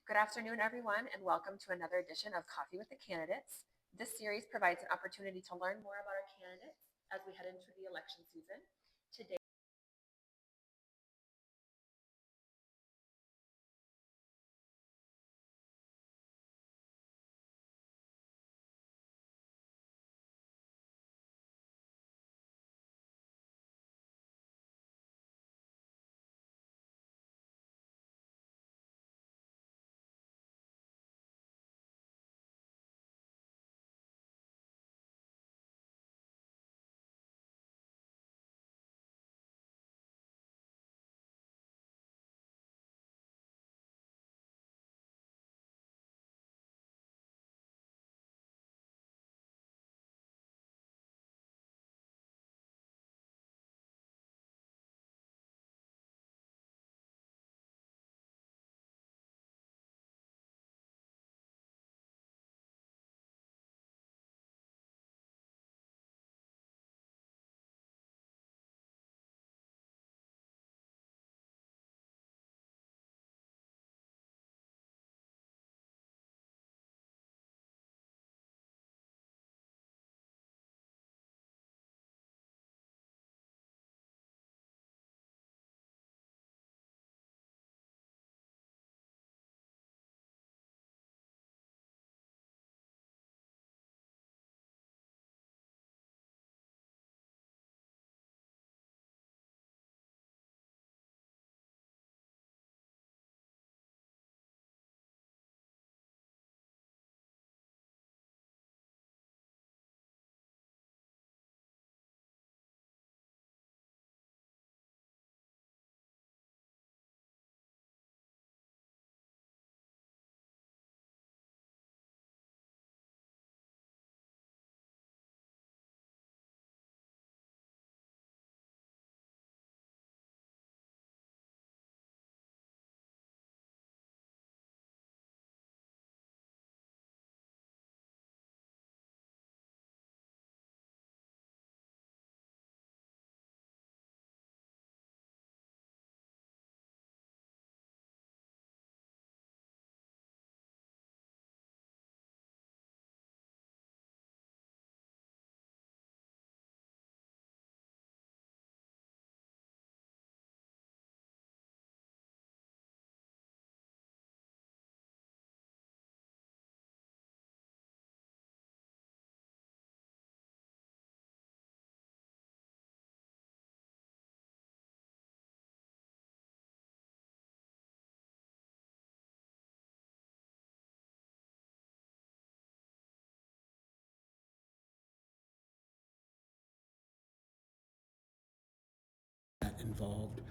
Good afternoon, everyone, and welcome to another edition of Coffee with the Candidates. This series provides an opportunity to learn more about our candidates as we head into the election season. Today, involved.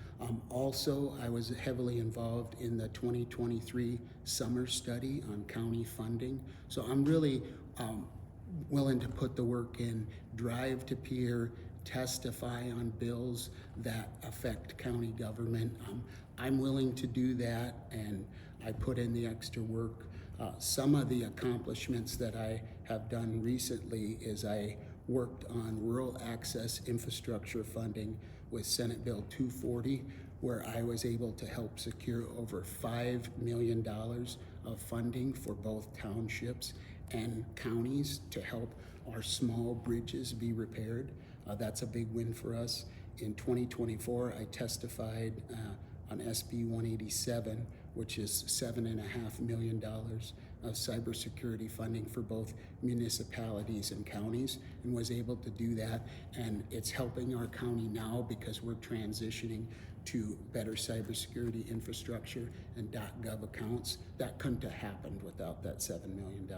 Also, I was heavily involved in the 2023 summer study on county funding. So I'm really willing to put the work in, drive to peer, testify on bills that affect county government. I'm willing to do that, and I put in the extra work. Some of the accomplishments that I have done recently is I worked on rural access infrastructure funding with Senate Bill 240, where I was able to help secure over $5 million of funding for both townships and counties to help our small bridges be repaired. That's a big win for us. In 2024, I testified on SB 187, which is $7.5 million of cybersecurity funding for both municipalities and counties, and was able to do that. And it's helping our county now because we're transitioning to better cybersecurity infrastructure and .gov accounts. That couldn't have happened without that $7 million.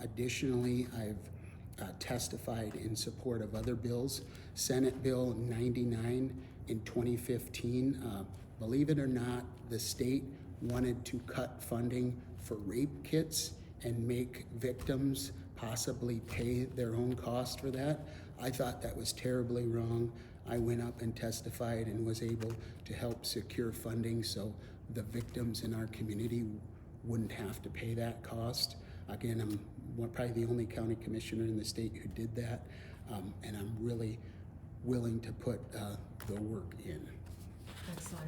Additionally, I've testified in support of other bills. Senate Bill 99 in 2015, believe it or not, the state wanted to cut funding for rape kits and make victims possibly pay their own cost for that. I thought that was terribly wrong. I went up and testified and was able to help secure funding so the victims in our community wouldn't have to pay that cost. Again, I'm probably the only county commissioner in the state who did that, and I'm really willing to put the work in. excellent.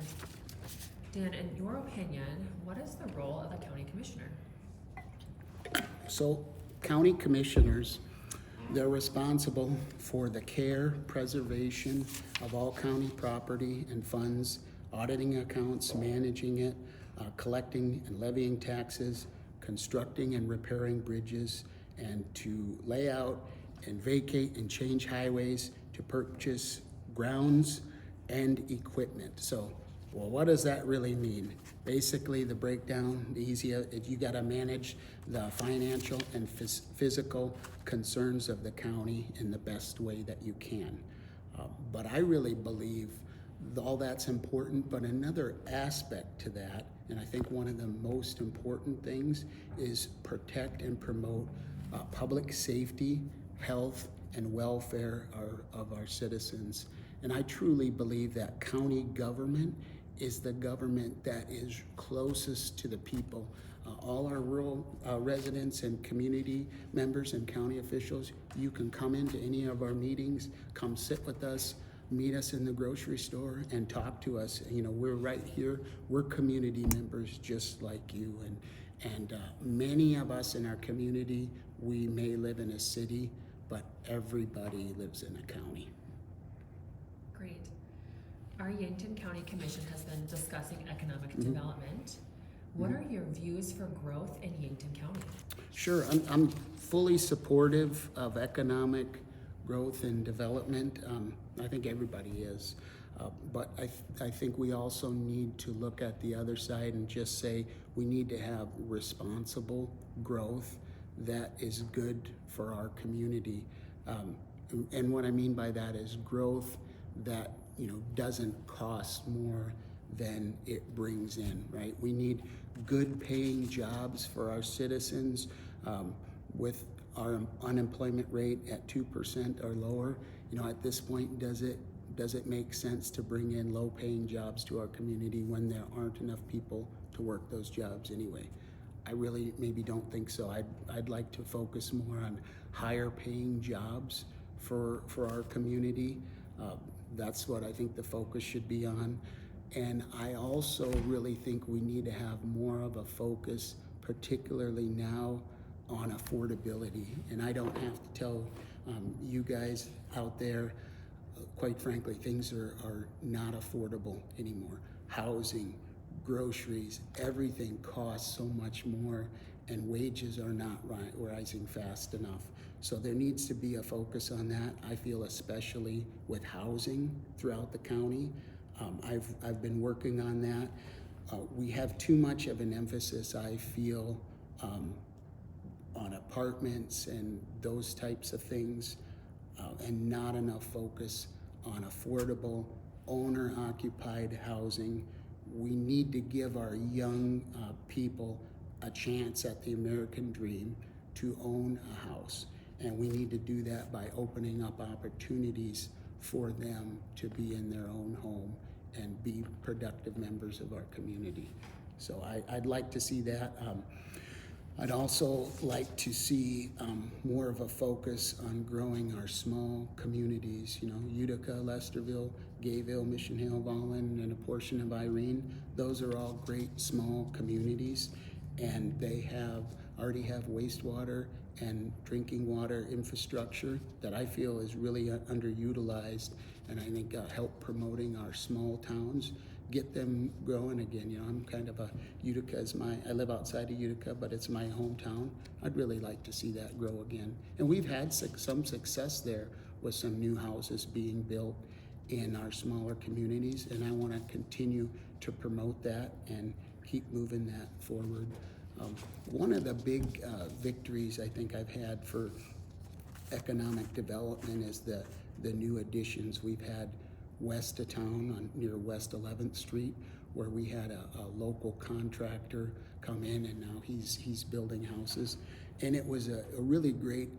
Dan, in your opinion, what is the role of a county commissioner? So county commissioners, they're responsible for the care, preservation of all county property and funds, auditing accounts, managing it, collecting and levying taxes, constructing and repairing bridges, and to lay out and vacate and change highways, to purchase grounds and equipment. So, well, what does that really mean? Basically, the breakdown, the easier, you gotta manage the financial and physical concerns of the county in the best way that you can. But I really believe all that's important, but another aspect to that, and I think one of the most important things, is protect and promote public safety, health, and welfare of our citizens. And I truly believe that county government is the government that is closest to the people. All our rural residents and community members and county officials, you can come into any of our meetings, come sit with us, meet us in the grocery store and talk to us. You know, we're right here. We're community members just like you. And many of us in our community, we may live in a city, but everybody lives in a county. Great. Our Yankton County Commission has been discussing economic development. What are your views for growth in Yankton County? Sure, I'm fully supportive of economic growth and development. I think everybody is. But I think we also need to look at the other side and just say we need to have responsible growth that is good for our community. And what I mean by that is growth that, you know, doesn't cost more than it brings in, right? We need good paying jobs for our citizens. With our unemployment rate at 2% or lower, you know, at this point, does it make sense to bring in low paying jobs to our community when there aren't enough people to work those jobs anyway? I really maybe don't think so. I'd like to focus more on higher paying jobs for our community. That's what I think the focus should be on. And I also really think we need to have more of a focus, particularly now, on affordability. And I don't have to tell you guys out there, quite frankly, things are not affordable anymore. Housing, groceries, everything costs so much more, and wages are not rising fast enough. So there needs to be a focus on that. I feel especially with housing throughout the county. I've been working on that. We have too much of an emphasis, I feel, on apartments and those types of things, and not enough focus on affordable owner-occupied housing. We need to give our young people a chance at the American dream to own a house. And we need to do that by opening up opportunities for them to be in their own home and be productive members of our community. So I'd like to see that. I'd also like to see more of a focus on growing our small communities, you know, Utica, Lesterville, Gayville, Mission Hill, Volland, and a portion of Irene. Those are all great small communities, and they already have wastewater and drinking water infrastructure that I feel is really underutilized, and I think help promoting our small towns, get them growing again. You know, I'm kind of I live outside of Utica, but it's my hometown. I'd really like to see that grow again. And we've had some success there with some new houses being built in our smaller communities, and I want to continue to promote that and keep moving that forward. One of the big victories I think I've had for economic development is the new additions we've had west of town near West 11th Street, where we had a local contractor come in, and now he's building houses. And it was a really great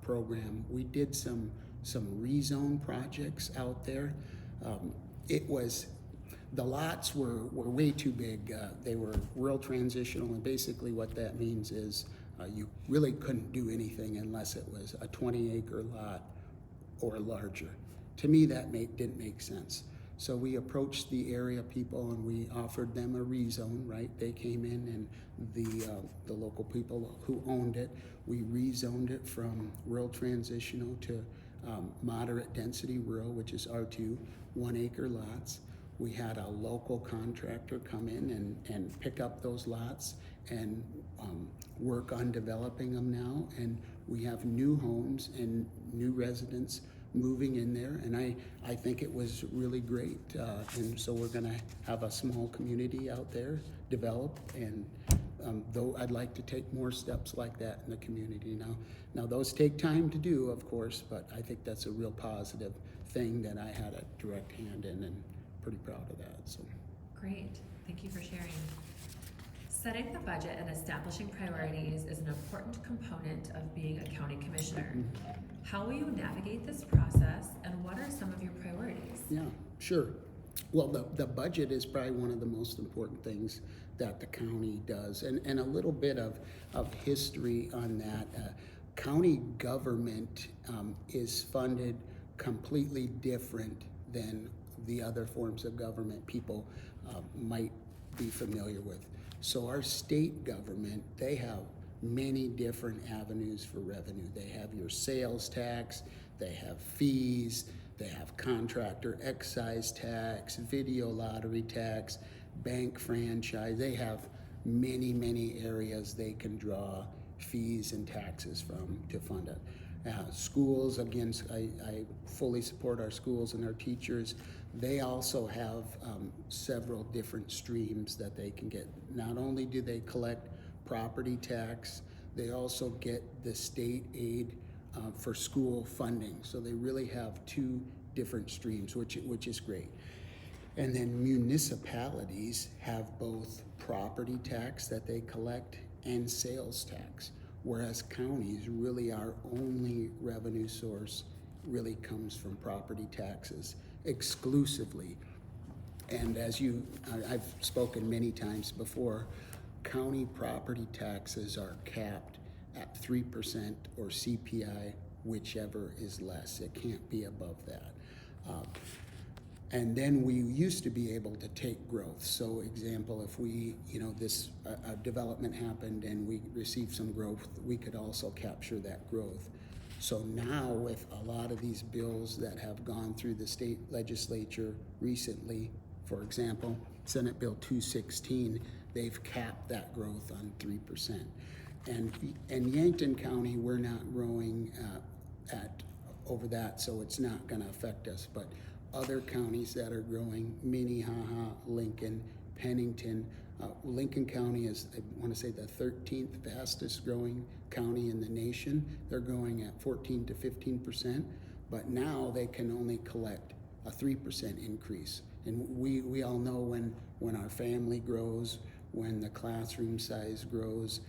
program. We did some rezone projects out there. The lots were way too big. They were real transitional, and basically what that means is you really couldn't do anything unless it was a 20-acre lot or larger. To me, that didn't make sense. So we approached the area people and we offered them a rezone, right? They came in and the local people who owned it, we rezoned it from rural transitional to moderate density rural, which is R2, 1 acre lots. We had a local contractor come in and pick up those lots and work on developing them now. And we have new homes and new residents moving in there. And I think it was really great. And so we're gonna have a small community out there develop. And though I'd like to take more steps like that in the community now. Now those take time to do, of course, but I think that's a real positive thing that I had a direct hand in, and pretty proud of that. So Great, thank you for sharing. Setting the budget and establishing priorities is an important component of being a county commissioner. How will you navigate this process, and what are some of your priorities? yeah, sure. Well, the budget is probably one of the most important things that the county does, and a little bit of history on that. County government is funded completely different than the other forms of government people might be familiar with. So our state government, they have many different avenues for revenue. They have your sales tax, they have fees, they have contractor excise tax, video lottery tax, bank franchise. They have many areas they can draw fees and taxes from to fund it. Schools, again, I fully support our schools and our teachers. They also have several different streams that they can get. Not only do they collect property tax, they also get the state aid for school funding. So they really have two different streams, which is great. And then municipalities have both property tax that they collect and sales tax, whereas counties, really our only revenue source really comes from property taxes exclusively. And as I've spoken many times before, county property taxes are capped at 3% or CPI, whichever is less. It can't be above that. And then we used to be able to take growth. So example, if we, this development happened and we received some growth, we could also capture that growth. So now with a lot of these bills that have gone through the state legislature recently, for example, Senate Bill 216, they've capped that growth on 3%. And in Yankton County, we're not growing at over that, so it's not gonna affect us. But other counties that are growing, Minnehaha, Lincoln, Pennington. Lincoln County is, I want to say, the 13th fastest growing county in the nation. They're growing at 14 to 15%, but now they can only collect a 3% increase. And we all know when our family grows, when the classroom size grows,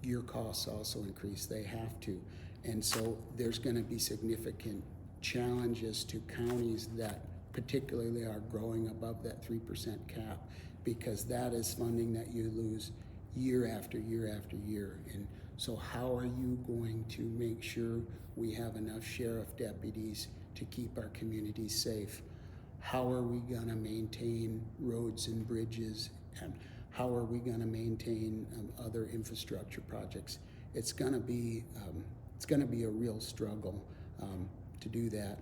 your costs also increase. They have to. And so there's going to be significant challenges to counties that particularly are growing above that 3% cap, because that is funding that you lose year after year after year. And so how are you going to make sure we have enough sheriff deputies to keep our communities safe? How are we going to maintain roads and bridges? And how are we going to maintain other infrastructure projects? It's going to be a real struggle to do that.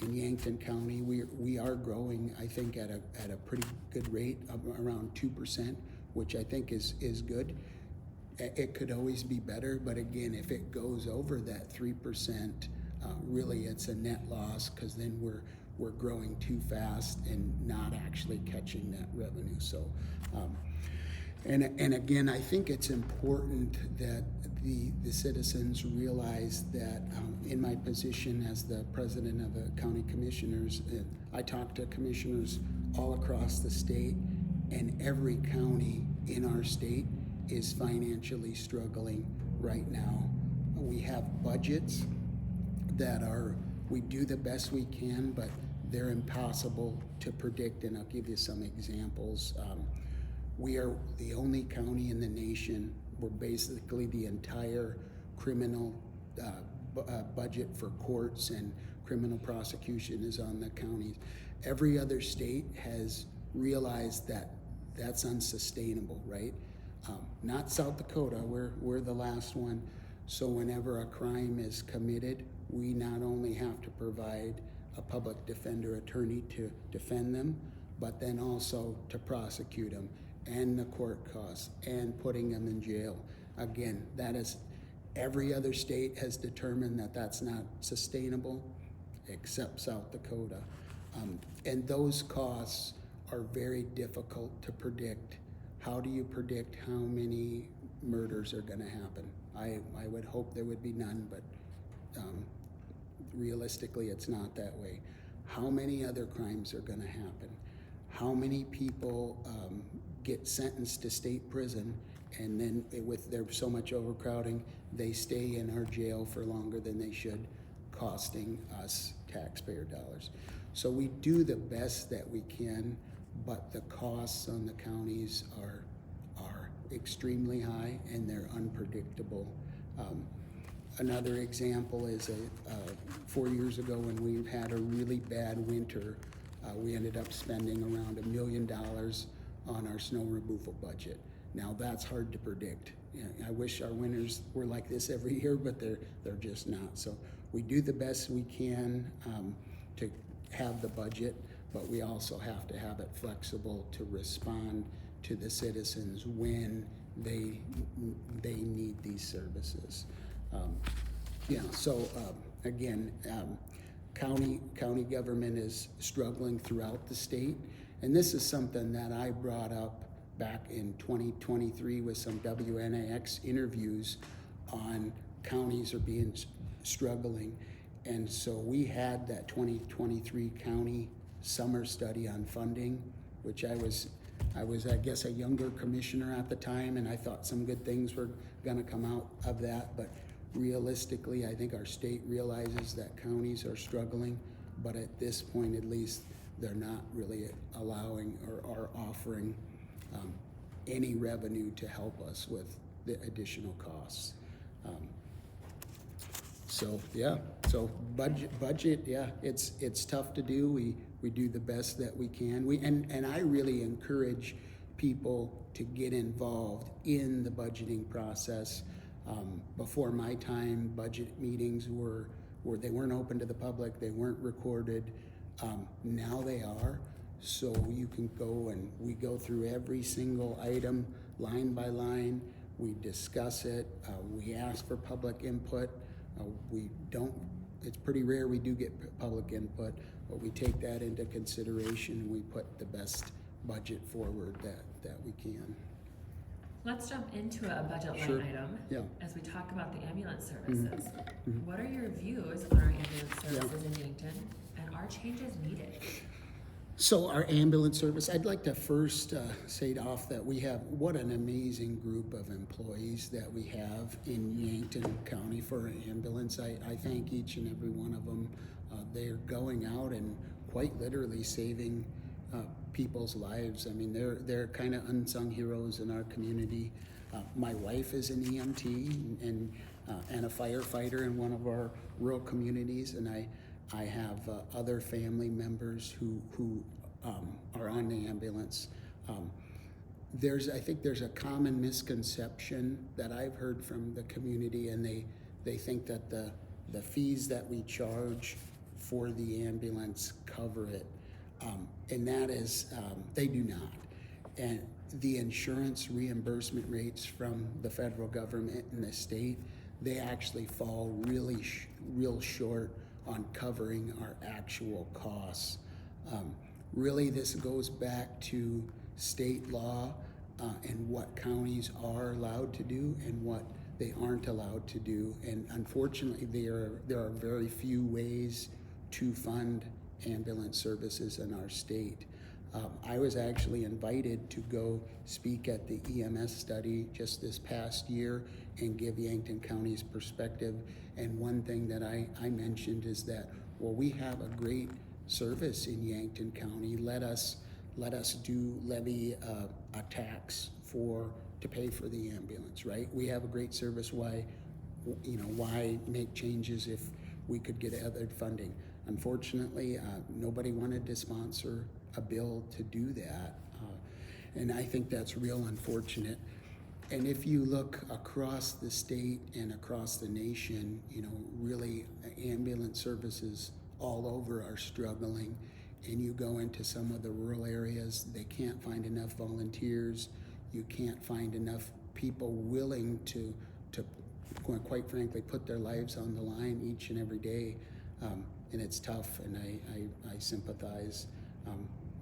In Yankton County, we are growing, I think, at a pretty good rate, of around 2%, which I think is good. It could always be better, but again, if it goes over that 3%, really it's a net loss, because then we're growing too fast and not actually catching that revenue. So, and again, I think it's important that the citizens realize that in my position as the president of the county commissioners, I talk to commissioners all across the state, and every county in our state is financially struggling right now. We have budgets that we do the best we can, but they're impossible to predict, and I'll give you some examples. We are the only county in the nation where basically the entire criminal budget for courts and criminal prosecution is on the counties. Every other state has realized that that's unsustainable, right? Not South Dakota, we're the last one. So whenever a crime is committed, we not only have to provide a public defender attorney to defend them, but then also to prosecute them, and the court costs, and putting them in jail. Again, that is, every other state has determined that that's not sustainable, except South Dakota. And those costs are very difficult to predict. How do you predict how many murders are gonna happen? I would hope there would be none, but realistically, it's not that way. How many other crimes are gonna happen? How many people get sentenced to state prison, and then with there's so much overcrowding, they stay in our jail for longer than they should, costing us taxpayer dollars. So we do the best that we can, but the costs on the counties are extremely high, and they're unpredictable. Another example is 4 years ago when we had a really bad winter, we ended up spending around $1 million on our snow removal budget. Now that's hard to predict. You know, I wish our winters were like this every year, but they're just not. So we do the best we can to have the budget, but we also have to have it flexible to respond to the citizens when they need these services. Again, county government is struggling throughout the state, and this is something that I brought up back in 2023 with some WNAX interviews on counties are being struggling. And so we had that 2023 county summer study on funding, which I was, I guess, a younger commissioner at the time, and I thought some good things were gonna come out of that. But realistically, I think our state realizes that counties are struggling, but at this point, at least, they're not really allowing or are offering any revenue to help us with the additional costs. So budget, yeah, it's tough to do. We do the best that we can. And I really encourage people to get involved in the budgeting process. Before my time, budget meetings they weren't open to the public, they weren't recorded. Now they are. So you can go, and we go through every single item line by line. We discuss it. We ask for public input. It's pretty rare we do get public input, but we take that into consideration, and we put the best budget forward that we can. Let's jump into a budget Sure. line item. Yeah. As we talk about the ambulance services. What are your views on our ambulance services in Yankton, and are changes needed? So our ambulance service, I'd like to first say off that we have, what an amazing group of employees that we have in Yankton County for our ambulance. I thank each and every one of them. They're going out and quite literally saving people's lives. I mean, they're kind of unsung heroes in our community. My wife is an EMT and a firefighter in one of our rural communities, and I have other family members who are on the ambulance. I think there's a common misconception that I've heard from the community, and they think that the fees that we charge for the ambulance cover it, and that is, they do not. And the insurance reimbursement rates from the federal government and the state, they actually fall real short on covering our actual costs. Really, this goes back to state law and what counties are allowed to do and what they aren't allowed to do. And unfortunately, there are very few ways to fund ambulance services in our state. I was actually invited to go speak at the EMS study just this past year and give Yankton County's perspective. And one thing that I mentioned is that, well, we have a great service in Yankton County. Let us levy a tax to pay for the ambulance, right? We have a great service. Why make changes if we could get other funding? Unfortunately, nobody wanted to sponsor a bill to do that, and I think that's real unfortunate. And if you look across the state and across the nation, really ambulance services all over are struggling. And you go into some of the rural areas, they can't find enough volunteers. You can't find enough people willing to quite frankly, put their lives on the line each and every day. And it's tough, and I sympathize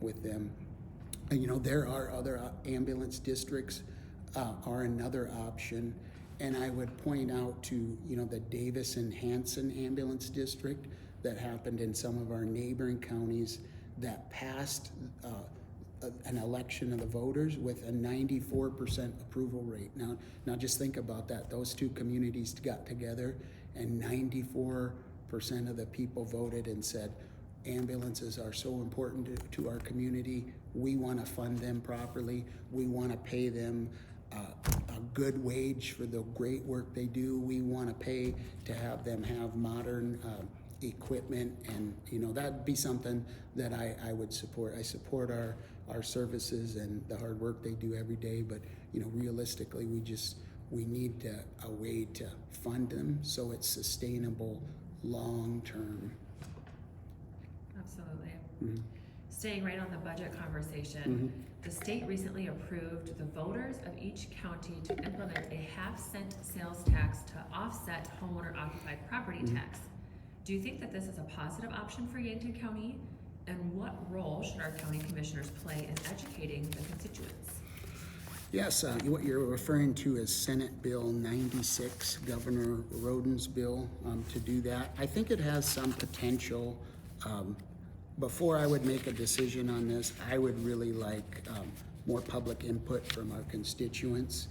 with them. And, there are other ambulance districts are another option. And I would point out to, the Davis and Hanson Ambulance District that happened in some of our neighboring counties that passed an election of the voters with a 94% approval rate. Now just think about that. Those two communities got together and 94% of the people voted and said, ambulances are so important to our community. We want to fund them properly. We want to pay them a good wage for the great work they do. We want to pay to have them have modern equipment, and that'd be something that I would support. I support our services and the hard work they do every day, but realistically we need a way to fund them so it's sustainable long term. Absolutely. Mm-hmm. Staying right on the budget conversation, the state recently approved the voters of each county to implement a half-cent sales tax to offset homeowner occupied property tax. Do you think that this is a positive option for Yankton County? And what role should our county commissioners play in educating the constituents? Yes, what you're referring to is Senate Bill 96, Governor Roden's bill to do that. I think it has some potential. Before I would make a decision on this, I would really like more public input from our constituents.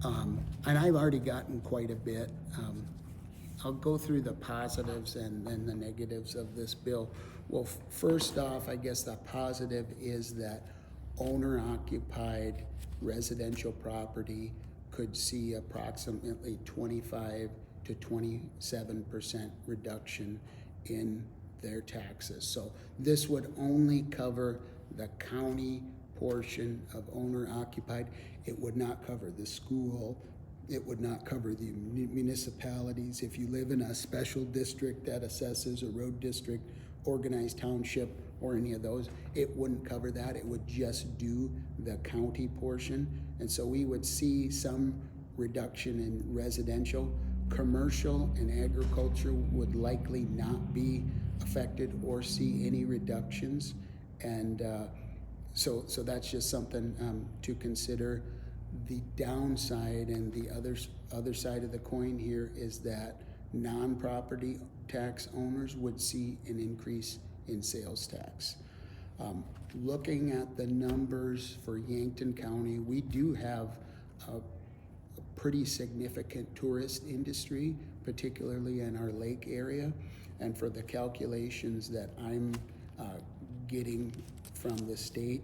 And I've already gotten quite a bit. I'll go through the positives and then the negatives of this bill. Well, first off, I guess the positive is that owner-occupied residential property could see approximately 25 to 27% reduction in their taxes. So this would only cover the county portion of owner-occupied. It would not cover the school. It would not cover the municipalities. If you live in a special district that assesses a road district, organized township, or any of those, it wouldn't cover that. It would just do the county portion. And so we would see some reduction in residential. Commercial and agriculture would likely not be affected or see any reductions. And so that's just something to consider. The downside and the other side of the coin here is that non-property tax owners would see an increase in sales tax. Looking at the numbers for Yankton County, we do have a pretty significant tourist industry, particularly in our lake area. And for the calculations that I'm getting from the state,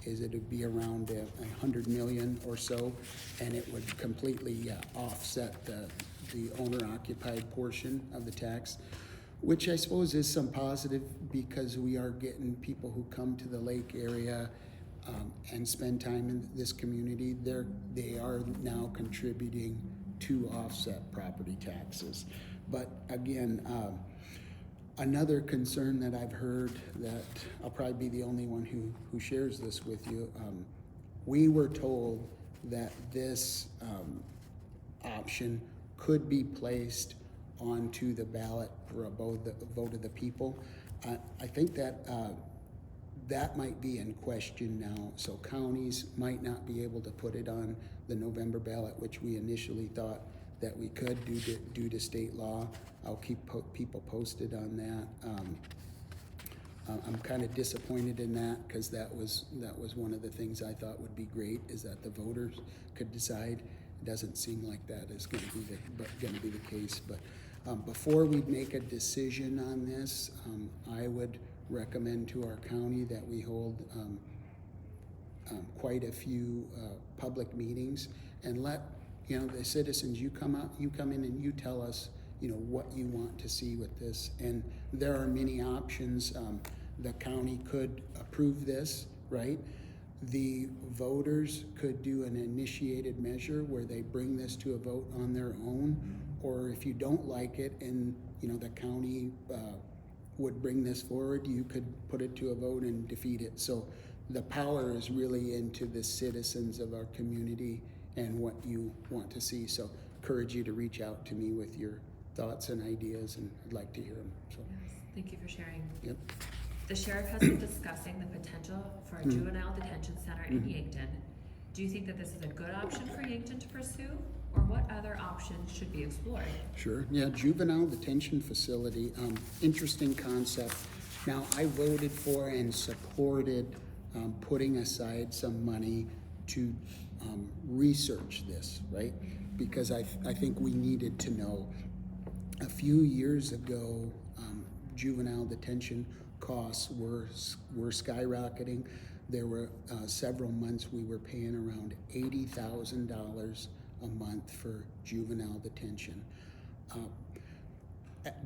is it would be around 100 million or so, and it would completely offset the owner-occupied portion of the tax, which I suppose is some positive because we are getting people who come to the lake area and spend time in this community. They are now contributing to offset property taxes. But again, another concern that I've heard, that I'll probably be the only one who shares this with you, we were told that this option could be placed onto the ballot for a vote of the people. I think that that might be in question now. So counties might not be able to put it on the November ballot, which we initially thought that we could due to state law. I'll keep people posted on that. I'm kind of disappointed in that because that was one of the things I thought would be great, is that the voters could decide. It doesn't seem like that is going to be the case. But before we make a decision on this, I would recommend to our county that we hold quite a few public meetings and let the citizens, you come in and you tell us what you want to see with this. And there are many options. The county could approve this, right? The voters could do an initiated measure where they bring this to a vote on their own, or if you don't like it and the county would bring this forward, you could put it to a vote and defeat it. So the power is really into the citizens of our community and what you want to see. So encourage you to reach out to me with your thoughts and ideas, and I'd like to hear them. So Yes, thank you for sharing. yep. The sheriff has been discussing the potential for a juvenile detention center in Yankton. Do you think that this is a good option for Yankton to pursue, or what other options should be explored? Sure. Yeah, juvenile detention facility. Interesting concept. Now, I voted for and supported putting aside some money to research this, right? Because I think we needed to know. A few years ago, juvenile detention costs were skyrocketing. There were several months we were paying around $80,000 a month for juvenile detention.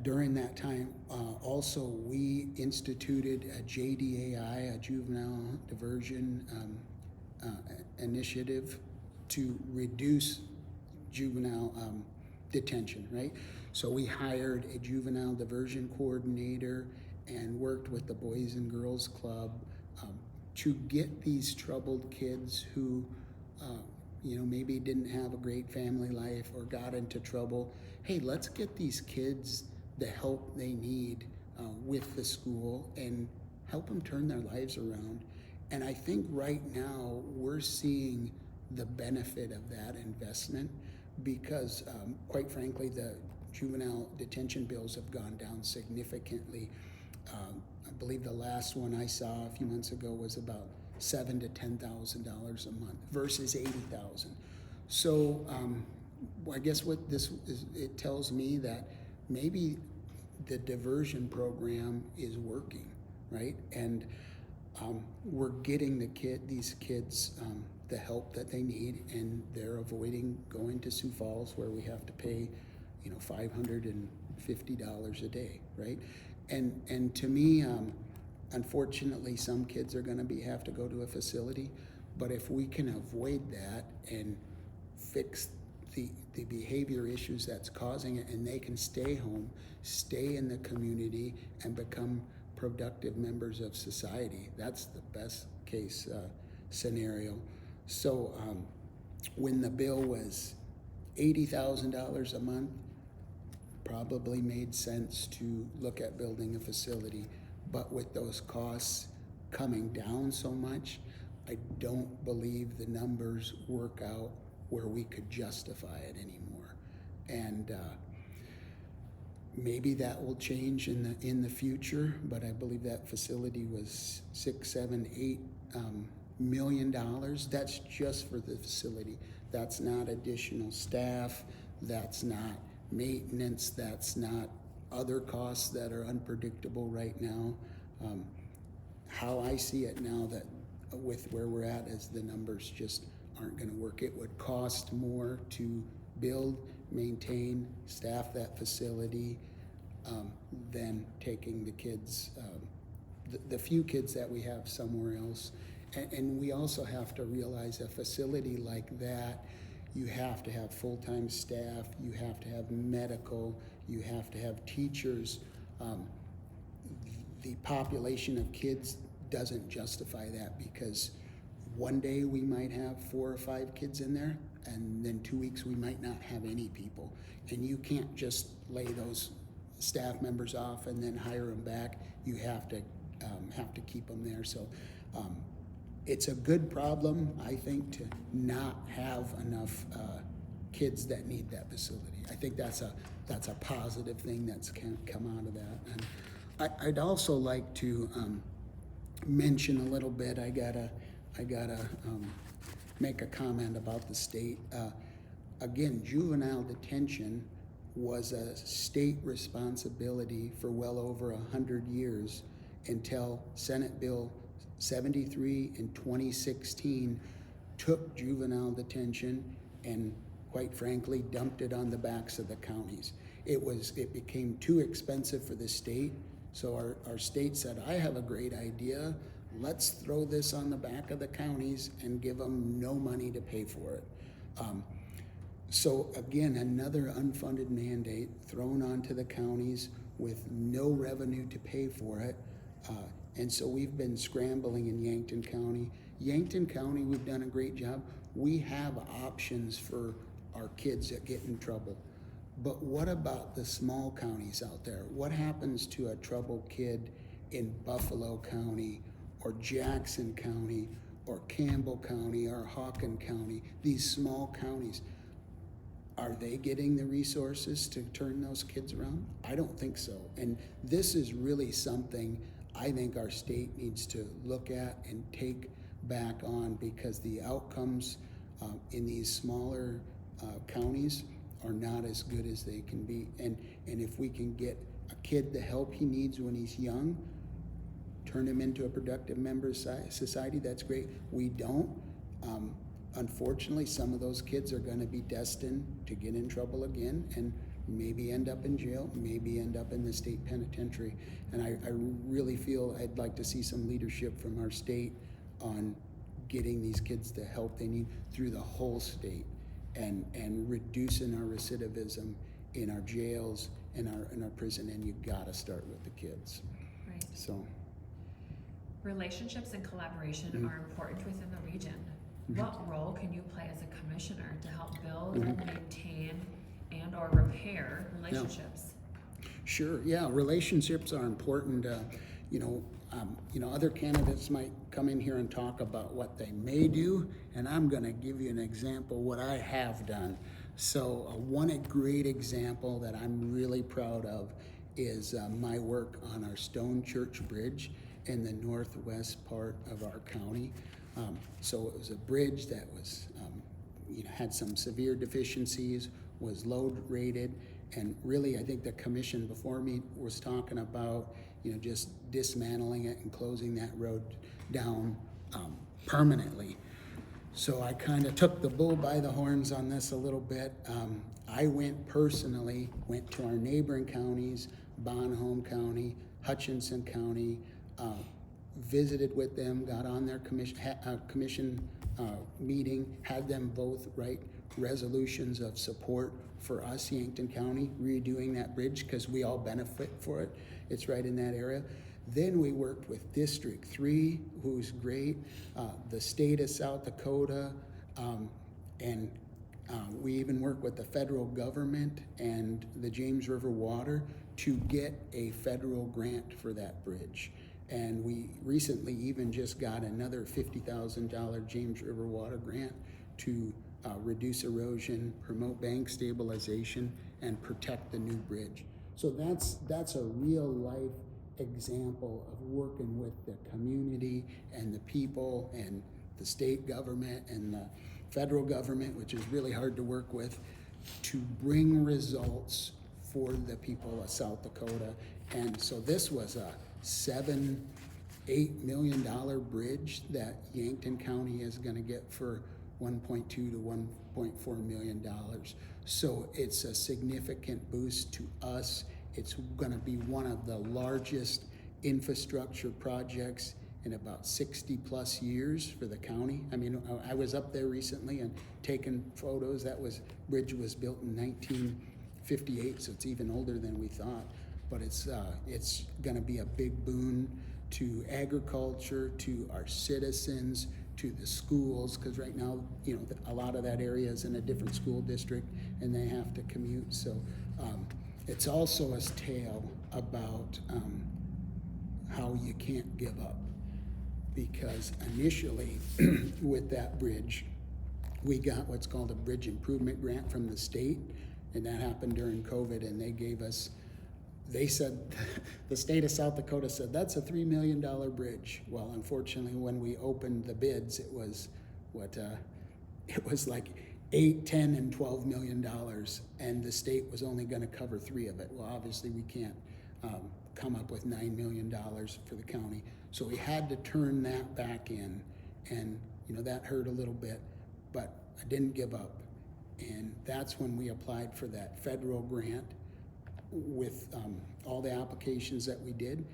During that time, also we instituted a JDAI, a juvenile diversion initiative to reduce juvenile detention, right? So we hired a juvenile diversion coordinator and worked with the Boys and Girls Club to get these troubled kids who maybe didn't have a great family life or got into trouble. Hey, let's get these kids the help they need with the school and help them turn their lives around. And I think right now we're seeing the benefit of that investment because quite frankly, the juvenile detention bills have gone down significantly. I believe the last one I saw a few months ago was about $7,000 to $10,000 a month versus $80,000. So I guess what this is, it tells me that maybe the diversion program is working, right? And we're getting these kids the help that they need, and they're avoiding going to Sioux Falls where we have to pay, $550 a day, right? And to me, unfortunately, some kids are going to have to go to a facility, but if we can avoid that and fix the behavior issues that's causing it, and they can stay home, stay in the community, and become productive members of society, that's the best case scenario. So when the bill was $80,000 a month, probably made sense to look at building a facility. But with those costs coming down so much, I don't believe the numbers work out where we could justify it anymore. And maybe that will change in the future, but I believe that facility was $6, $7, $8 million. That's just for the facility. That's not additional staff. That's not maintenance. That's not other costs that are unpredictable right now. How I see it now, that with where we're at, is the numbers just aren't going to work. It would cost more to build, maintain, staff that facility than taking the kids, the few kids that we have somewhere else. And we also have to realize a facility like that, you have to have full-time staff, you have to have medical, you have to have teachers. The population of kids doesn't justify that, because one day we might have 4 or 5 kids in there, and then 2 weeks we might not have any people. And you can't just lay those staff members off and then hire them back. You have to keep them there. So it's a good problem, I think, to not have enough kids that need that facility. I think that's a positive thing that's come out of that. And I'd also like to mention a little bit. I gotta make a comment about the state. Again, juvenile detention was a state responsibility for well over 100 years until Senate Bill 73 in 2016 took juvenile detention and, quite frankly, dumped it on the backs of the counties. It became too expensive for the state. So our state said, I have a great idea. Let's throw this on the back of the counties and give them no money to pay for it. So again, another unfunded mandate thrown onto the counties with no revenue to pay for it. And so we've been scrambling in Yankton County. Yankton County, we've done a great job. We have options for our kids that get in trouble. But what about the small counties out there? What happens to a troubled kid in Buffalo County or Jackson County or Campbell County or Hawken County, these small counties? Are they getting the resources to turn those kids around? I don't think so. And this is really something I think our state needs to look at and take back on, because the outcomes in these smaller counties are not as good as they can be. And if we can get a kid the help he needs when he's young, turn him into a productive member of society, that's great. We don't. Unfortunately, some of those kids are going to be destined to get in trouble again and maybe end up in jail, maybe end up in the state penitentiary. And I really feel I'd like to see some leadership from our state on getting these kids the help they need through the whole state, and reducing our recidivism in our jails and our prison. And you got to start with the kids. Right. So Relationships and collaboration are important within the region. Mhm. What role can you play as a commissioner to help build, Mhm. maintain, and or repair relationships? Sure, yeah, relationships are important. Other candidates might come in here and talk about what they may do, and I'm gonna give you an example what I have done. So one great example that I'm really proud of is my work on our Stone Church Bridge in the northwest part of our county. So it was a bridge that was had some severe deficiencies, was load rated, and really I think the commission before me was talking about just dismantling it and closing that road down permanently. So I kind of took the bull by the horns on this a little bit. I went to our neighboring counties, Bonhomme County, Hutchinson County, visited with them, got on their commission meeting, had them both write resolutions of support for us, Yankton County, redoing that bridge, because we all benefit for it. It's right in that area. Then we worked with District 3, who's great, the state of South Dakota, and we even worked with the federal government and the James River Water to get a federal grant for that bridge. And we recently even just got another $50,000 James River Water grant to reduce erosion, promote bank stabilization, and protect the new bridge. So that's a real life example of working with the community and the people and the state government and the federal government, which is really hard to work with, to bring results for the people of South Dakota. And so this was a $8 million bridge that Yankton County is going to get for $1.2 to $1.4 million. So it's a significant boost to us. It's going to be one of the largest infrastructure projects in about 60 plus years for the county. I mean, I was up there recently and taking photos. That bridge was built in 1958, so it's even older than we thought. But it's going to be a big boon to agriculture, to our citizens, to the schools, because right now, a lot of that area is in a different school district and they have to commute. So it's also a tale about how you can't give up, because initially with that bridge, we got what's called a bridge improvement grant from the state, and that happened during COVID, and they said, the state of South Dakota said, that's a $3 million bridge. Well, unfortunately, when we opened the bids, it was like $8, $10, and $12 million, and the state was only going to cover 3 of it. Well, obviously we can't come up with $9 million for the county. So we had to turn that back in, and that hurt a little bit, but I didn't give up. And that's when we applied for that federal grant with all the applications that we did,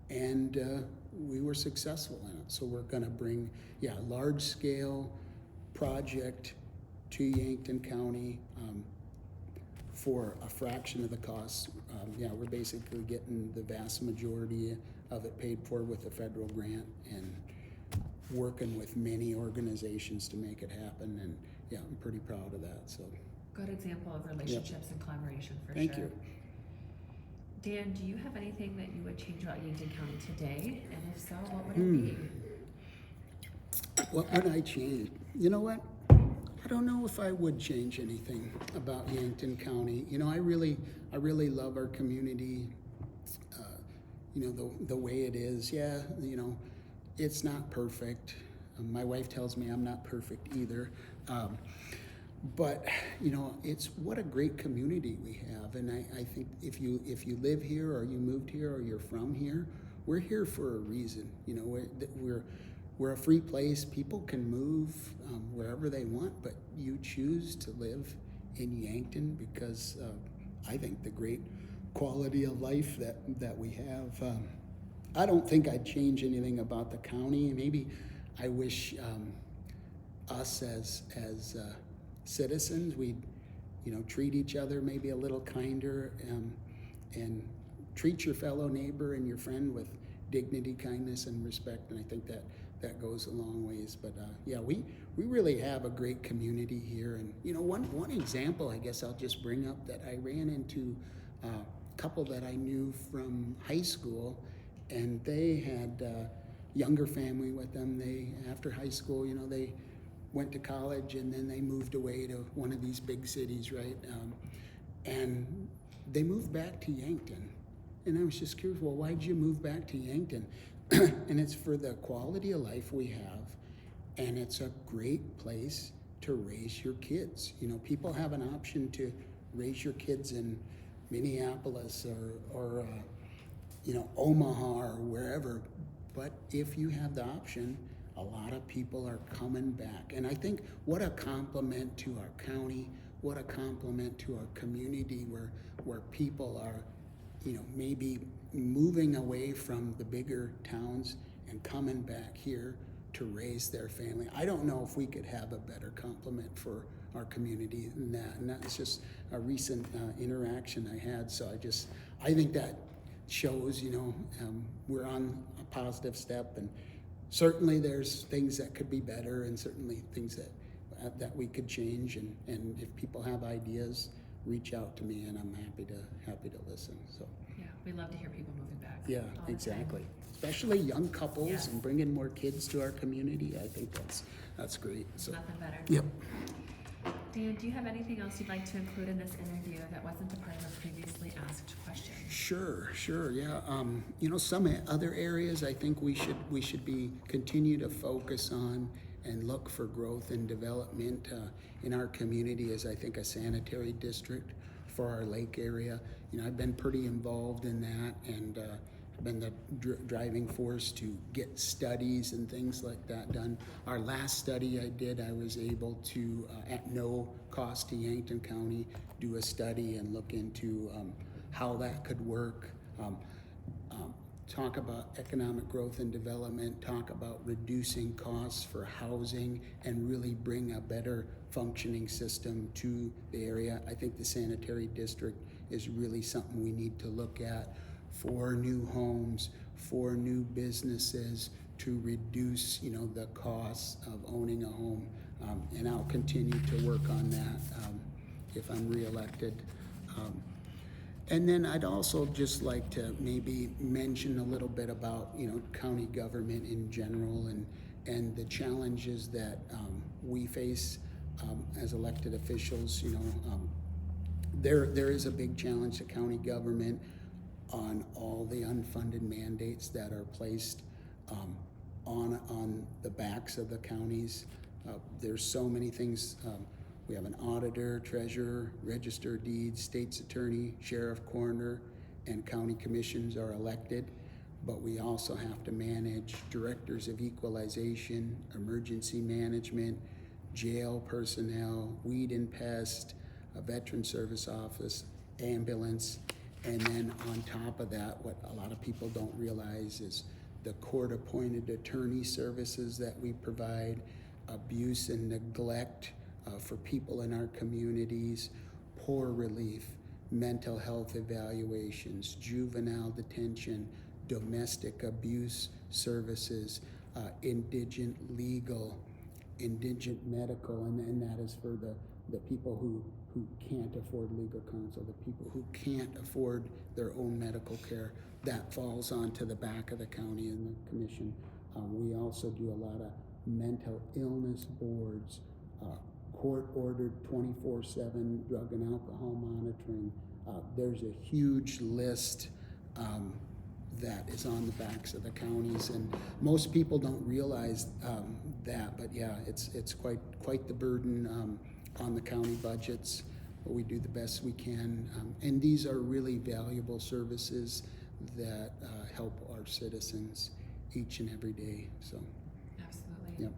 and we were successful in it. So we're going to bring, large scale project to Yankton County for a fraction of the cost. We're basically getting the vast majority of it paid for with a federal grant, and working with many organizations to make it happen. And I'm pretty proud of that. So Good example of relationships and collaboration for thank sure. you. Dan, do you have anything that you would change about Yankton County today? And if so, what would it be? What would I change? You know what? I don't know if I would change anything about Yankton County. I really love our community. The way it is. It's not perfect. My wife tells me I'm not perfect either. But it's what a great community we have, and I think if you live here, or you moved here, or you're from here, we're here for a reason. We're a free place. People can move wherever they want, but you choose to live in Yankton because I think the great quality of life that we have. I don't think I'd change anything about the county. Maybe I wish us as citizens, we'd treat each other maybe a little kinder, and treat your fellow neighbor and your friend with dignity, kindness, and respect. And I think that goes a long ways. But we really have a great community here. And one example I guess I'll just bring up, that I ran into a couple that I knew from high school, and they had a younger family with them. They, after high school, they went to college, and then they moved away to one of these big cities, right? And they moved back to Yankton. And I was just curious, well, why'd you move back to Yankton? And it's for the quality of life we have, and it's a great place to raise your kids. People have an option to raise your kids in Minneapolis or Omaha or wherever, but if you have the option, a lot of people are coming back. And I think what a compliment to our county, what a compliment to our community, where people are, maybe moving away from the bigger towns and coming back here to raise their family. I don't know if we could have a better compliment for our community than that. And that's just a recent interaction I had. So I think that shows, we're on a positive step, and certainly there's things that could be better, and certainly things that we could change. And if people have ideas, reach out to me, and I'm happy to listen. So Yeah, we love to hear people moving back. yeah, all the exactly. time. Especially young couples, Yes. and bringing more kids to our community. I think that's great. So Nothing better. yep. Dan, do you have anything else you'd like to include in this interview that wasn't a part of a previously asked question? Sure, yeah. Some other areas I think we should continue to focus on and look for growth and development in our community, as I think a sanitary district for our lake area. I've been pretty involved in that, and I've been the driving force to get studies and things like that done. Our last study I did, I was able to, at no cost to Yankton County, do a study and look into how that could work. Talk about economic growth and development, talk about reducing costs for housing, and really bring a better functioning system to the area. I think the sanitary district is really something we need to look at for new homes, for new businesses, to reduce, the costs of owning a home. And I'll continue to work on that if I'm reelected. And then I'd also just like to maybe mention a little bit about, county government in general, and the challenges that we face as elected officials. There is a big challenge to county government on all the unfunded mandates that are placed on the backs of the counties. There's so many things. We have an auditor, treasurer, register of deeds, state's attorney, sheriff, coroner, and county commissions are elected. But we also have to manage directors of equalization, emergency management, jail personnel, weed and pest, a veteran service office, ambulance, And then on top of that, what a lot of people don't realize is the court-appointed attorney services that we provide, abuse and neglect for people in our communities, poor relief, mental health evaluations, juvenile detention, domestic abuse services, indigent legal, indigent medical, and that is for the people who can't afford legal counsel, the people who can't afford their own medical care. That falls onto the back of the county and the commission. We also do a lot of mental illness boards, court-ordered 24/7 drug and alcohol monitoring. There's a huge list that is on the backs of the counties, and most people don't realize that, but yeah, it's quite the burden on the county budgets, but we do the best we can. And these are really valuable services that help our citizens each and every day, so. Absolutely. Yep.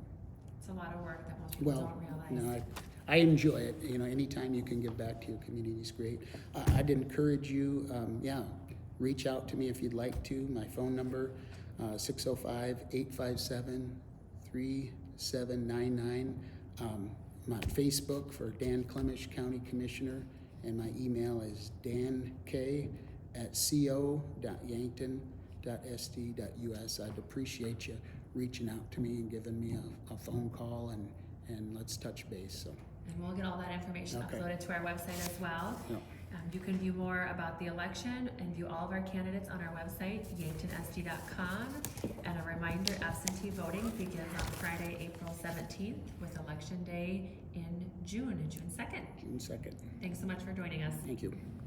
It's a lot of work that most people Well, don't realize. I enjoy it. Anytime you can give back to your community is great. I'd encourage you, reach out to me if you'd like to. My phone number, 605-857-3799. My Facebook for Dan Klimisch, County Commissioner, and my email is dank@co.yankton.sd.us. I'd appreciate you reaching out to me and giving me a phone call, and let's touch base. So. And we'll get all that information Okay. uploaded to our website as well. Yep. You can view more about the election and view all of our candidates on our website, yanktonsd.com. And a reminder, absentee voting begins on Friday, April 17th, with Election Day in June 2nd. June 2nd. Thanks so much for joining us. Thank you.